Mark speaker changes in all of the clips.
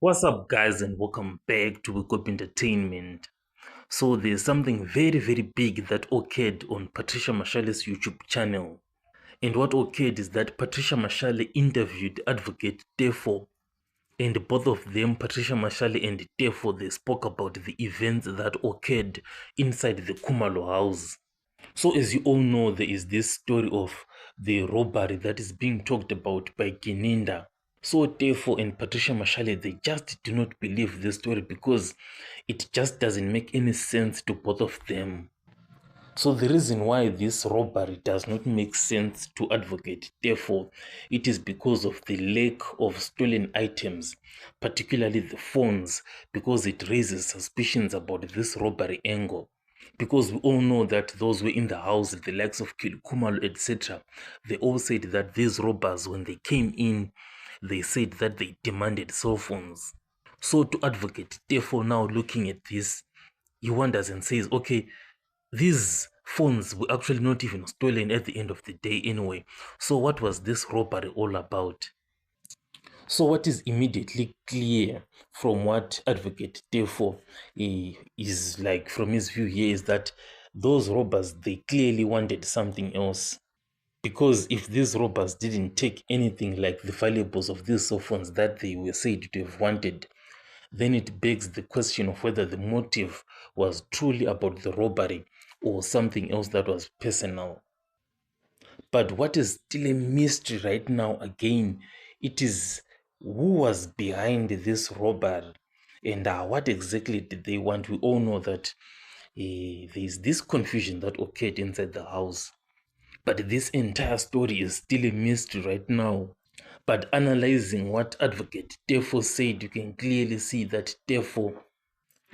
Speaker 1: What's up, guys, and welcome back to Wake Up Entertainment. So, there's something very, very big that occurred on Patricia Mashale's YouTube channel. And what occurred is that Patricia Mashale interviewed Advocate Tefo, and both of them, Patricia Mashale and Tefo, they spoke about the events that occurred inside the Khumalo house. So, as you all know, there is this story of the robbery that is being talked about by Gininda. So therefore, and Patricia Mashale, they just do not believe this story because it just doesn't make any sense to both of them. So the reason why this robbery does not make sense to Advocate, therefore, it is because of the lack of stolen items, particularly the phones, because it raises suspicions about this robbery angle. Because we all know that those were in the house, the likes of Kilikumal, etc., they all said that these robbers, when they came in, they said that they demanded cell phones. So to Advocate, therefore, now looking at this, he wonders and says, okay, these phones were actually not even stolen at the end of the day anyway. So what was this robbery all about? So what is immediately clear from what Advocate Tefo is like from his view here is that those robbers, they clearly wanted something else. Because if these robbers didn't take anything like the valuables of these cell phones that they were said to have wanted, then it begs the question of whether the motive was truly about the robbery or something else that was personal. But what is still a mystery right now, again, it is who was behind this robbery and what exactly did they want. We all know that there is this confusion that occurred inside the house. But this entire story is still a mystery right now. But analyzing what Advocate Tefo said, you can clearly see that Tefo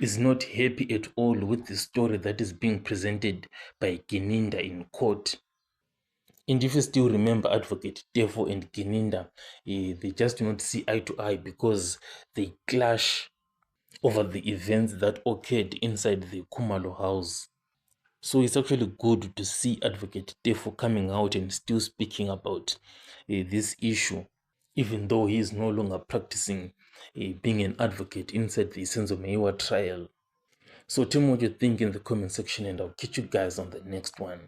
Speaker 1: is not happy at all with the story that is being presented by Gininda in court. And if you still remember Advocate Tefo and Gininda, they just do not see eye to eye because they clash over the events that occurred inside the Khumalo house. So it's actually good to see Advocate Tefo coming out and still speaking about this issue, even though he is no longer practicing being an advocate inside the Senzo Meyiwa trial. So tell me what you think in the comment section, and I'll catch you guys on the next one.